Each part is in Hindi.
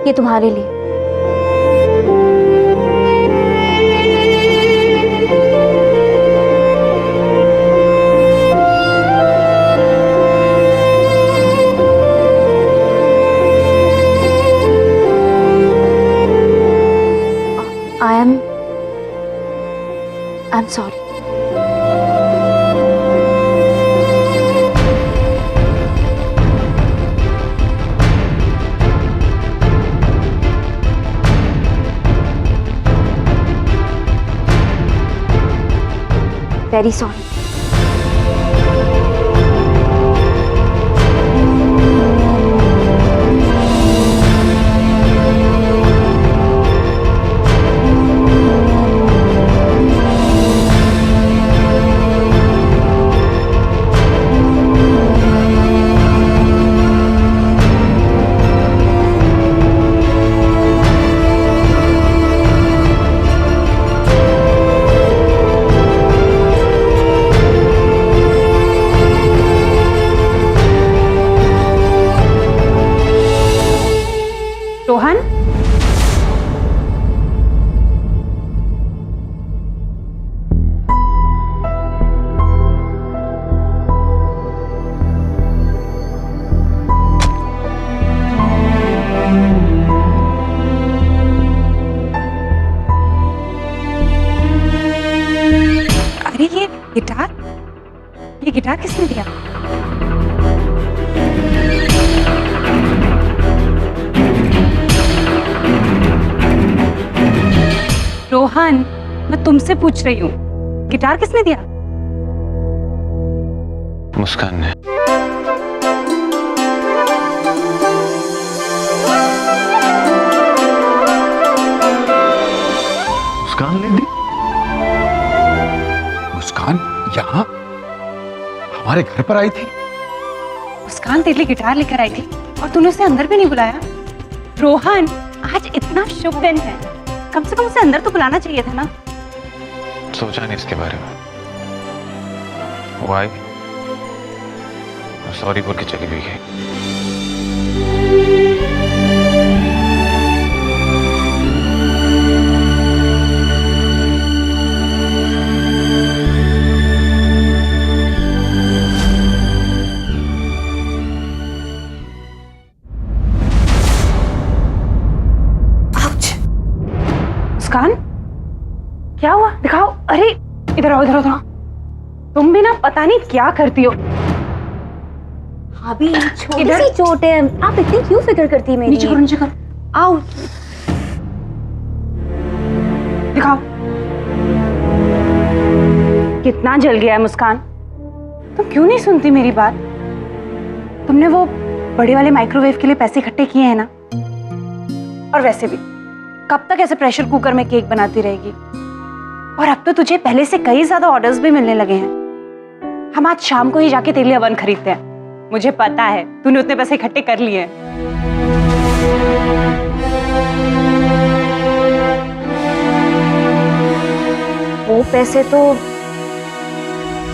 ये तुम्हारे लिए। I'm sorry. Very sorry. Rohan, अरे ये गिटार किसने दिया? रोहन, मैं तुमसे पूछ रही हूँ, गिटार किसने दिया? मुस्कान ने। मुस्कान ने दी? मुस्कान यहाँ हमारे घर पर आई थी? मुस्कान तेरे लिए गिटार लेकर आई थी और तूने उसे अंदर भी नहीं बुलाया। रोहन, आज इतना शुभ दिन है, कम से कम उसे अंदर तो बुलाना चाहिए था ना। सोचा नहीं इसके बारे में। वो आई और सॉरी बोल के चली भी गई। मुस्कान, क्या हुआ? दिखाओ। अरे इधर आओ, इधर आओ, इधर आओ। तुम भी ना पता नहीं क्या करती हो। अभी छोटी सी चोट है, आप इतनी क्यों फिक्र करती है मेरी? नीचे करो, नीचे करो। आओ। दिखाओ। कितना जल गया है मुस्कान। तुम क्यों नहीं सुनती मेरी बात? तुमने वो बड़े वाले माइक्रोवेव के लिए पैसे इकट्ठे किए हैं ना? और वैसे भी कब तक ऐसे प्रेशर कुकर में केक बनाती रहेगी? और अब तो तुझे पहले से कई ज्यादा ऑर्डर्स भी मिलने लगे हैं। हम आज शाम को ही जाके तेरे लिए अवन खरीदते हैं। मुझे पता है तूने उतने पैसे इकट्ठे कर लिए हैं। वो पैसे तो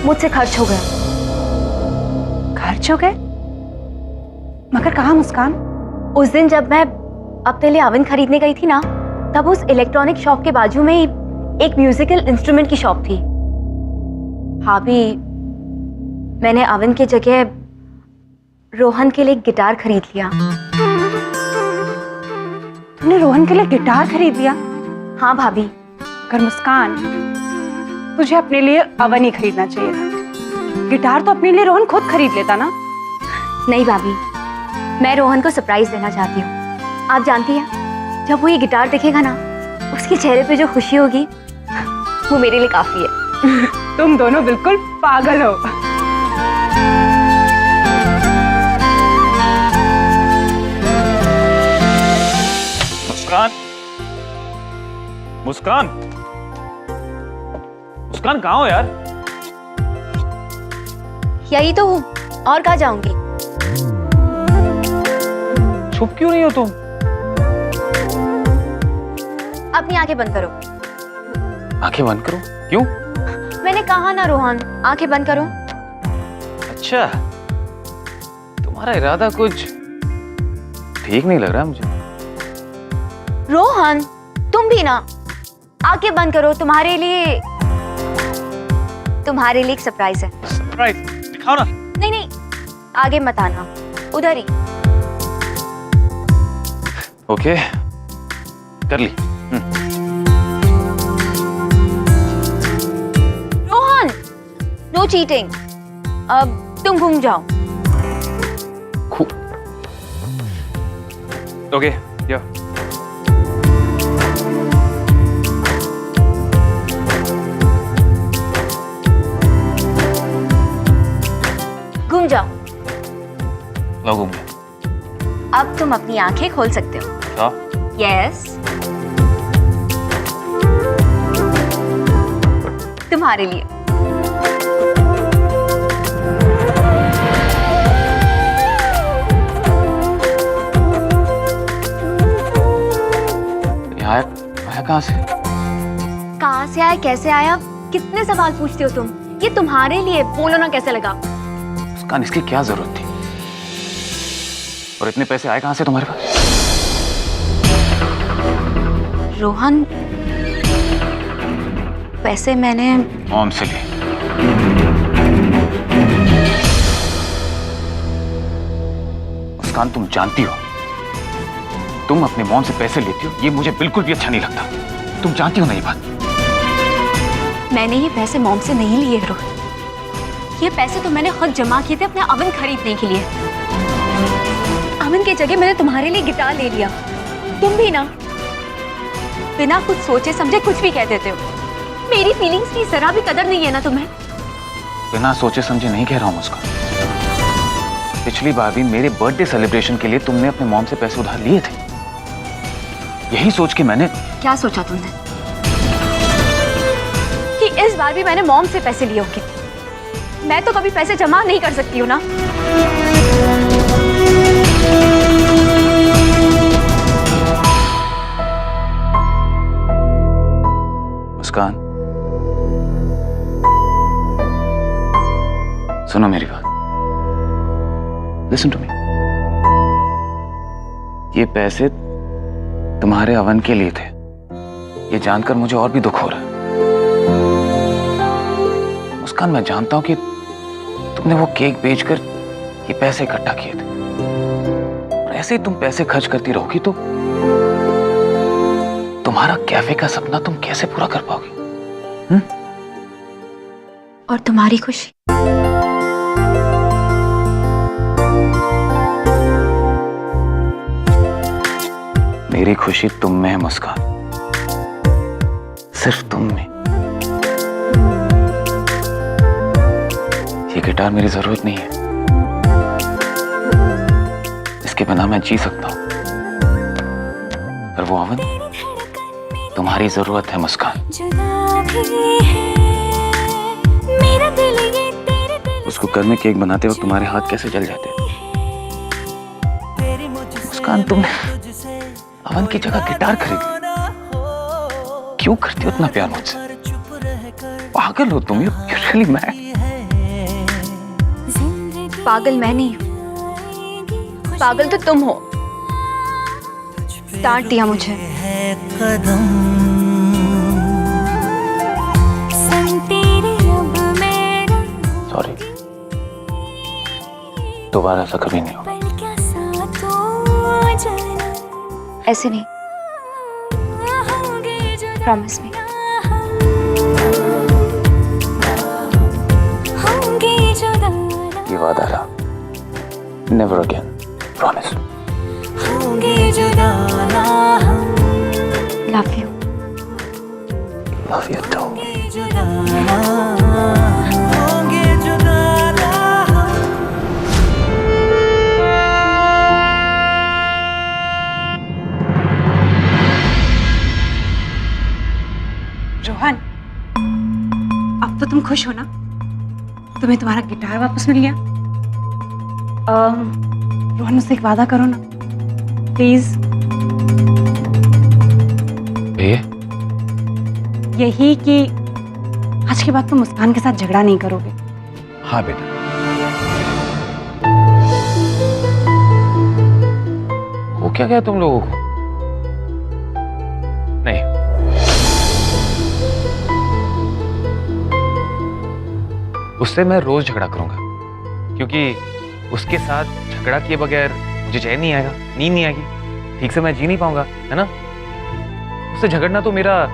मुझसे खर्च हो गए। खर्च हो गए? मगर कहाँ मुस्कान? उस दिन जब मैं अपने लिए अवन खरीदने गई थी ना, तब उस इलेक्ट्रॉनिक शॉप के बाजू में ही एक म्यूजिकल इंस्ट्रूमेंट की शॉप थी। भाभी, मैंने अवन की जगह रोहन के लिए गिटार खरीद लिया। तूने रोहन के लिए गिटार खरीद लिया? हाँ भाभी। कर मुस्कान, तुझे अपने लिए अवन ही खरीदना चाहिए था। गिटार तो अपने लिए रोहन खुद खरीद लेता ना। नहीं भाभी, मैं रोहन को सरप्राइज देना चाहती हूँ। आप जानती हैं, जब वो ये गिटार देखेगा ना, उसके चेहरे पे जो खुशी होगी वो मेरे लिए काफी है। तुम दोनों बिल्कुल पागल हो। मुस्कान, मुस्कान, मुस्कान कहाँ हो यार? यही तो हूँ, और कहाँ जाऊंगी? चुप क्यों नहीं हो तुम? अपनी आंखें बंद करो। आंखें बंद करो? क्यों? मैंने कहा ना रोहन, आंखें बंद करो। अच्छा, तुम्हारा इरादा कुछ ठीक नहीं लग रहा मुझे। रोहन, तुम भी ना, आंखें बंद करो, तुम्हारे लिए एक सरप्राइज है। सरप्राइज दिखाओ ना। नहीं नहीं, आगे मत आना, उधर ही। ओके, कर ली। Rohan, no cheating. अब तुम घूम जाओ। ओके, या घूम जाओ। लो घूम गया। अब तुम अपनी आंखें खोल सकते हो। क्या? यस, तुम्हारे लिए। आया आया कहाँ से? कहाँ से आया, कैसे आया, कितने सवाल पूछते हो तुम? ये तुम्हारे लिए, बोलो ना कैसे लगा। मुस्कान, इसकी क्या जरूरत थी? और इतने पैसे आए कहाँ से तुम्हारे पास? रोहन, पैसे मैंने मॉम से लिए। मुस्कान, तुम जानती हो तुम अपने मॉम से पैसे लेती हो, ये मुझे बिल्कुल भी अच्छा नहीं लगता। तुम जानती हो ना ये बात। मैंने ये पैसे मॉम से नहीं लिए रोहन। ये पैसे तो मैंने खुद जमा किए थे अपने अवन खरीदने के लिए। अवन की जगह मैंने तुम्हारे लिए गिटार ले लिया। तुम भी ना बिना कुछ सोचे समझे कुछ भी कह देते हो। मेरी फीलिंग्स की जरा भी कदर नहीं है ना तुम्हें? बिना सोचे समझे नहीं कह रहा हूँ मुस्कान। पिछली बार भी मेरे बर्थडे सेलिब्रेशन के लिए तुमने अपने मॉम से पैसे उधार लिए थे। यही सोच के मैंने। क्या सोचा तुमने? कि इस बार भी मैंने मॉम से पैसे लिए होंगे? मैं तो कभी पैसे जमा नहीं कर सकती हूँ ना। मुस्कान, सुनो मेरी बात। Listen to me. ये पैसे तुम्हारे अवन के लिए थे, ये जानकर मुझे और भी दुख हो रहा है। मुस्कान, मैं जानता हूं कि तुमने वो केक बेचकर ये पैसे इकट्ठा किए थे, और ऐसे ही तुम पैसे खर्च करती रहोगी तो तुम्हारा कैफे का सपना तुम कैसे पूरा कर पाओगी? और तुम्हारी खुशी? मेरी खुशी तुम में है मुस्कान, सिर्फ तुम में। ये गिटार मेरी जरूरत नहीं है, इसके बिना मैं जी सकता हूं। और वो अवन तुम्हारी जरूरत है मुस्कान। उसको घर में केक बनाते वक्त तुम्हारे हाथ कैसे जल जाते? मुस्कान, तुम अवन की जगह गिटार खरीद ली। क्यों करती हो इतना प्यार मुझसे? पागल हो तुम, you're really mad। पागल मैं नहीं, पागल तो तुम हो। डांट दिया मुझे। सॉरी, दोबारा ऐसा कभी नहीं होगा। ऐसे नहीं, प्रॉमिस मी। ये वादा रहा, never again, promise. Love you. Love you too. Rohan, अब तो तुम खुश हो ना? तुम्हें तुम्हारा गिटार वापस मिल गया। रोहन, मुझसे एक वादा करो ना प्लीज। यही कि आज के बाद तुम मुस्कान के साथ झगड़ा नहीं करोगे। हाँ बेटा, हो क्या गया तुम लोगों को? नहीं, उससे मैं रोज झगड़ा करूंगा, क्योंकि उसके साथ झगड़ा किए बगैर मुझे चैन नहीं आएगा, नींद नहीं आएगी, ठीक से मैं जी नहीं पाऊंगा, है ना? उससे झगड़ना तो मेरा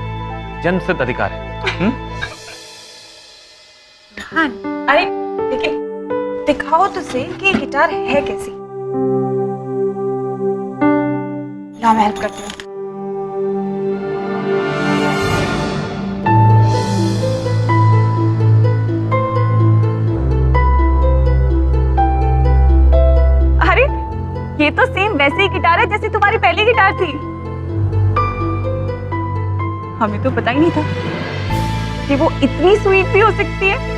जन्मसिद्ध अधिकार है। अरे लेकिन दिखाओ तो सही कि ये गिटार है कैसी। ला मैं हेल्प करती हूँ। अरे ये तो सेम वैसे ही गिटार है जैसी तुम्हारी पहली गिटार थी। हमें तो पता ही नहीं था कि वो इतनी स्वीट भी हो सकती है।